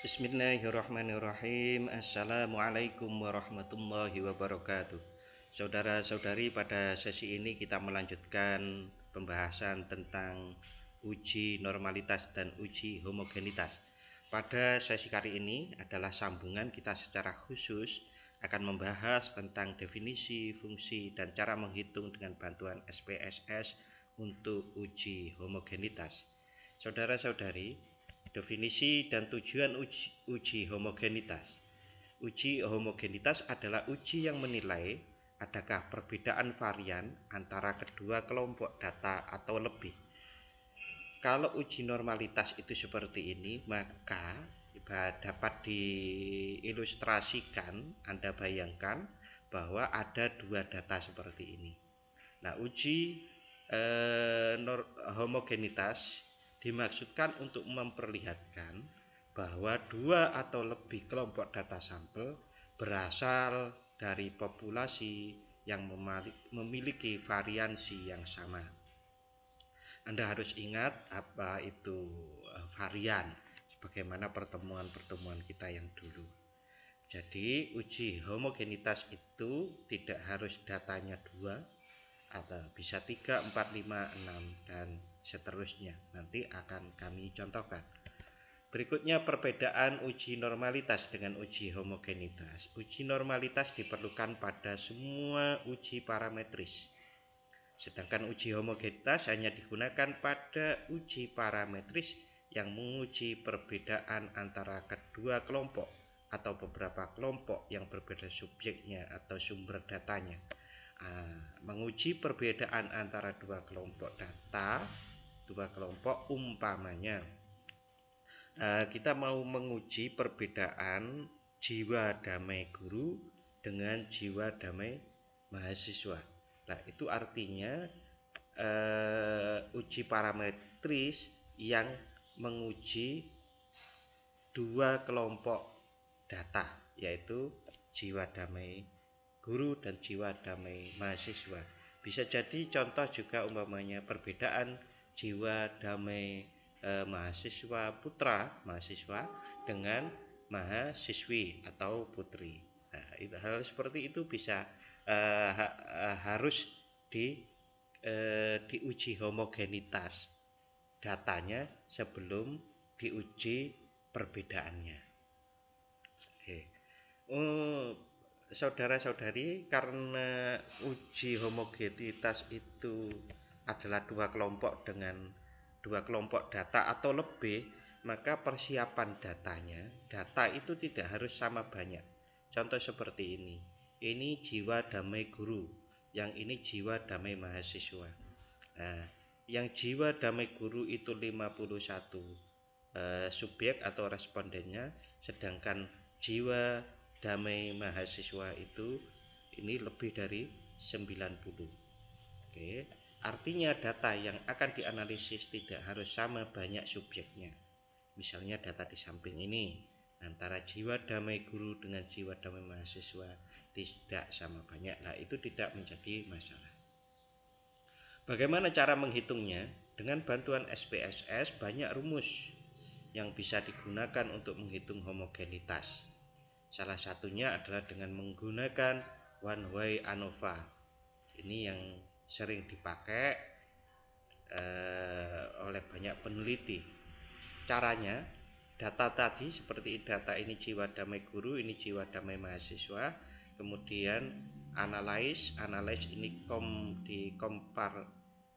Bismillahirrahmanirrahim. Assalamualaikum warahmatullahi wabarakatuh. Saudara-saudari, pada sesi ini kita melanjutkan pembahasan tentang uji normalitas dan uji homogenitas. Pada sesi kali ini adalah sambungan, kita secara khusus akan membahas tentang definisi, fungsi, dan cara menghitung dengan bantuan SPSS untuk uji homogenitas. Saudara-saudari, definisi dan tujuan uji homogenitas. Uji homogenitas adalah uji yang menilai adakah perbedaan varian antara kedua kelompok data atau lebih. Kalau uji normalitas itu seperti ini, maka dapat diilustrasikan, Anda bayangkan bahwa ada dua data seperti ini. Nah, uji homogenitas dimaksudkan untuk memperlihatkan bahwa dua atau lebih kelompok data sampel berasal dari populasi yang memiliki variansi yang sama. Anda harus ingat apa itu varian, sebagaimana pertemuan-pertemuan kita yang dulu. Jadi uji homogenitas itu tidak harus datanya dua, atau bisa 3, 4, 5, 6 dan seterusnya. Nanti akan kami contohkan. Berikutnya perbedaan uji normalitas dengan uji homogenitas. Uji normalitas diperlukan pada semua uji parametris. Sedangkan uji homogenitas hanya digunakan pada uji parametris yang menguji perbedaan antara kedua kelompok atau beberapa kelompok yang berbeda subjeknya atau sumber datanya. Menguji perbedaan antara dua kelompok data, dua kelompok umpamanya kita mau menguji perbedaan jiwa damai guru dengan jiwa damai mahasiswa. Nah, itu artinya uji parametris yang menguji dua kelompok data, yaitu jiwa damai guru dan jiwa damai mahasiswa. Bisa jadi contoh juga umpamanya perbedaan jiwa damai mahasiswa putra, mahasiswa dengan mahasiswi atau putri. Nah, hal seperti itu bisa harus diuji homogenitas datanya sebelum diuji perbedaannya. Oke. Saudara-saudari, karena uji homogenitas itu adalah dua kelompok dengan dua kelompok data atau lebih, maka persiapan data itu tidak harus sama banyak. Contoh seperti ini. Ini jiwa damai guru, yang ini jiwa damai mahasiswa. Nah, yang jiwa damai guru itu 51 subjek atau respondennya, sedangkan jiwa damai mahasiswa itu ini lebih dari 90. Oke, artinya data yang akan dianalisis tidak harus sama banyak subjeknya. Misalnya data di samping ini antara jiwa damai guru dengan jiwa damai mahasiswa tidak sama banyak. Nah, itu tidak menjadi masalah. Bagaimana cara menghitungnya? Dengan bantuan SPSS banyak rumus yang bisa digunakan untuk menghitung homogenitas. Salah satunya adalah dengan menggunakan one way ANOVA. Ini yang sering dipakai oleh banyak peneliti. Caranya, data tadi seperti data ini jiwa damai guru, ini jiwa damai mahasiswa, kemudian analyze ini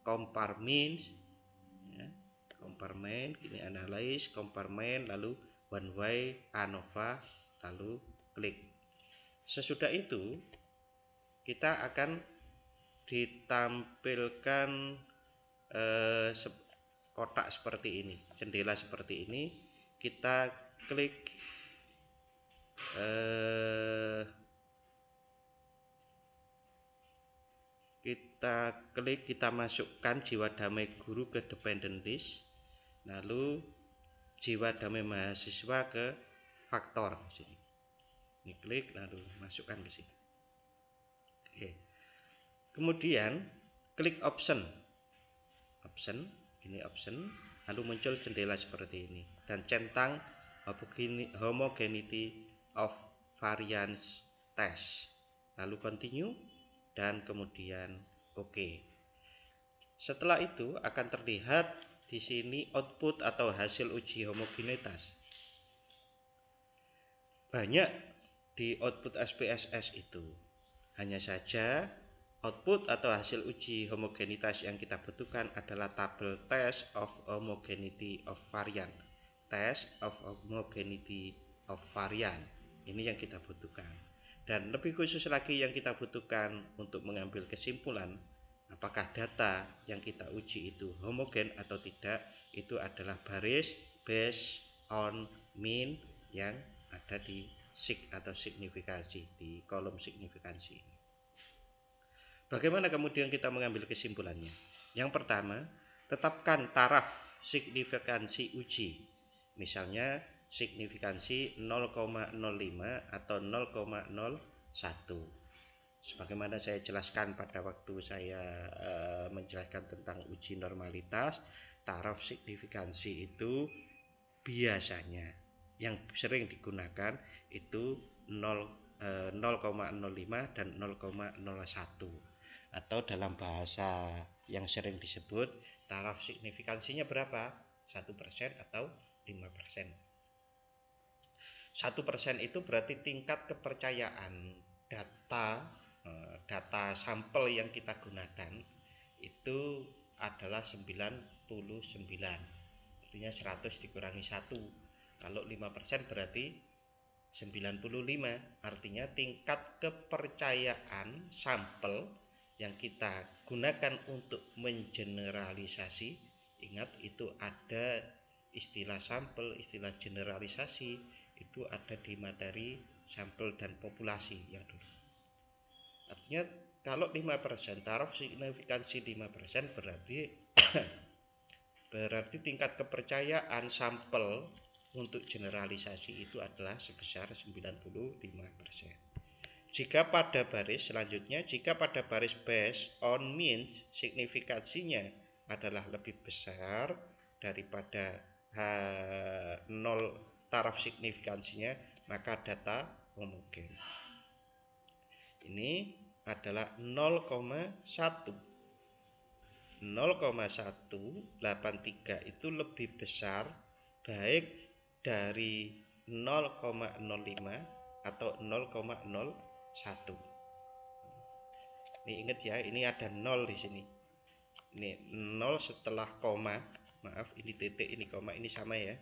compartment, ya, compartment, ini analyze, compartment, lalu one way ANOVA, lalu klik. Sesudah itu kita akan ditampilkan kotak seperti ini, jendela seperti ini. Kita klik kita masukkan jiwa damai guru ke dependent list, lalu jiwa damai mahasiswa ke faktor sini. Ini klik lalu masukkan ke sini. Oke. Kemudian klik option, ini option, lalu muncul jendela seperti ini dan centang homogeneity of variance test. Lalu continue dan kemudian oke. Setelah itu akan terlihat di sini output atau hasil uji homogenitas. Banyak di output SPSS itu. Hanya saja output atau hasil uji homogenitas yang kita butuhkan adalah tabel test of homogeneity of variant. Test of homogeneity of variant. Ini yang kita butuhkan. Dan lebih khusus lagi yang kita butuhkan untuk mengambil kesimpulan apakah data yang kita uji itu homogen atau tidak, itu adalah baris based on mean yang ada di sig atau signifikansi, di kolom signifikansi. Bagaimana kemudian kita mengambil kesimpulannya? Yang pertama, tetapkan taraf signifikansi uji. Misalnya signifikansi 0,05 atau 0,01. Sebagaimana saya jelaskan pada waktu saya menjelaskan tentang uji normalitas, taraf signifikansi itu biasanya yang sering digunakan itu 0,05 dan 0,01, atau dalam bahasa yang sering disebut taraf signifikansinya berapa? 1% atau 5%. 1% itu berarti tingkat kepercayaan data sampel yang kita gunakan itu adalah 99. Artinya 100 dikurangi 1. Kalau 5% berarti 95. Artinya tingkat kepercayaan sampel yang kita gunakan untuk mengeneralisasi, ingat itu ada istilah sampel, istilah generalisasi, itu ada di materi sampel dan populasi yang dulu. Artinya kalau 5%, taraf signifikansi 5% berarti berarti tingkat kepercayaan sampel untuk generalisasi itu adalah sebesar 95%. Jika pada baris selanjutnya, jika pada baris based on means signifikansinya adalah lebih besar daripada 0 taraf signifikansinya, maka data homogen. Ini adalah 0,1. 0,183 itu lebih besar baik dari 0,05 atau 0,01. Ini ingat ya, ini ada 0 di sini. Ini 0 setelah koma, maaf ini titik, ini koma, ini sama ya.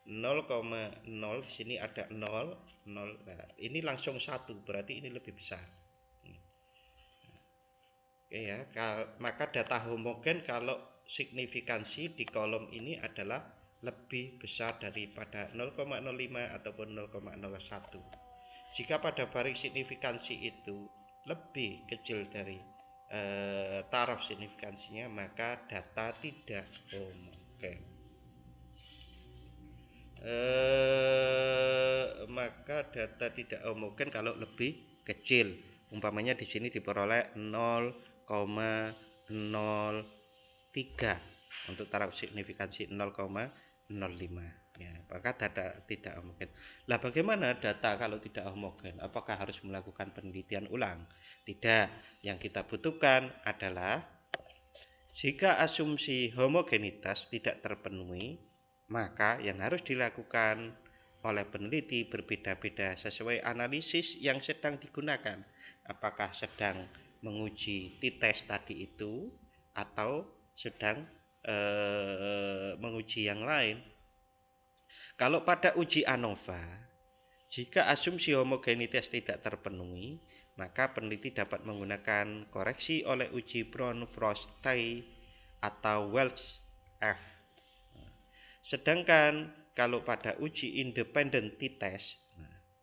0,0 di sini ada 0, 0. Nah, ini langsung 1, berarti ini lebih besar. Oke ya, maka data homogen kalau signifikansi di kolom ini adalah lebih besar daripada 0,05 ataupun 0,01. Jika pada baris signifikansi itu lebih kecil dari taraf signifikansinya, maka data tidak homogen. Maka data tidak homogen kalau lebih kecil. Umpamanya di sini diperoleh 0,03 untuk taraf signifikansi 0,05. Ya, maka data tidak homogen. Lah bagaimana data kalau tidak homogen? Apakah harus melakukan penelitian ulang? Tidak. Yang kita butuhkan adalah jika asumsi homogenitas tidak terpenuhi, maka yang harus dilakukan oleh peneliti berbeda-beda sesuai analisis yang sedang digunakan. Apakah sedang menguji t-test tadi itu atau sedang menguji yang lain. Kalau pada uji ANOVA, jika asumsi homogenitas tidak terpenuhi, maka peneliti dapat menggunakan koreksi oleh uji Brown-Forsythe atau Welch F. Sedangkan kalau pada uji independent t-test,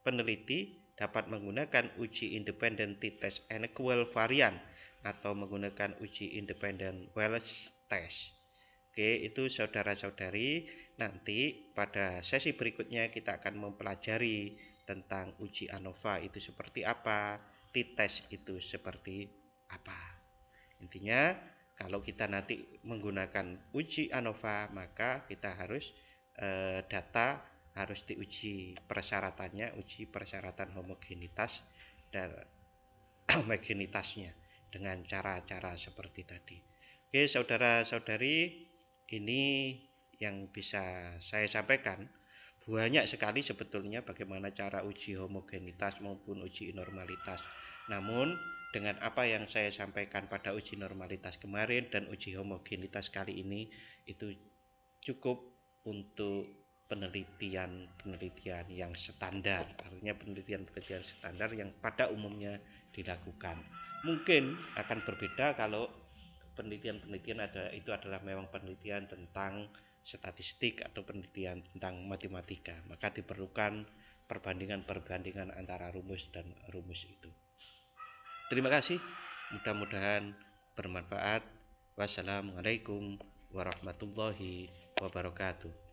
peneliti dapat menggunakan uji independent t-test unequal variant atau menggunakan uji independent Welch test. Oke, itu saudara-saudari, nanti pada sesi berikutnya kita akan mempelajari tentang uji ANOVA itu seperti apa, t-test itu seperti apa. Intinya kalau kita nanti menggunakan uji ANOVA, maka kita harus data harus diuji persyaratannya, uji persyaratan homogenitas dan homogenitasnya dengan cara-cara seperti tadi. Oke, saudara-saudari, ini yang bisa saya sampaikan. Banyak sekali sebetulnya bagaimana cara uji homogenitas maupun uji normalitas. Namun dengan apa yang saya sampaikan pada uji normalitas kemarin dan uji homogenitas kali ini, itu cukup untuk penelitian yang standar, artinya penelitian standar yang pada umumnya dilakukan. Mungkin akan berbeda kalau penelitian adalah memang penelitian tentang statistik atau penelitian tentang matematika, maka diperlukan perbandingan antara rumus dan rumus itu. Terima kasih, mudah-mudahan bermanfaat. Wassalamualaikum warahmatullahi wabarakatuh.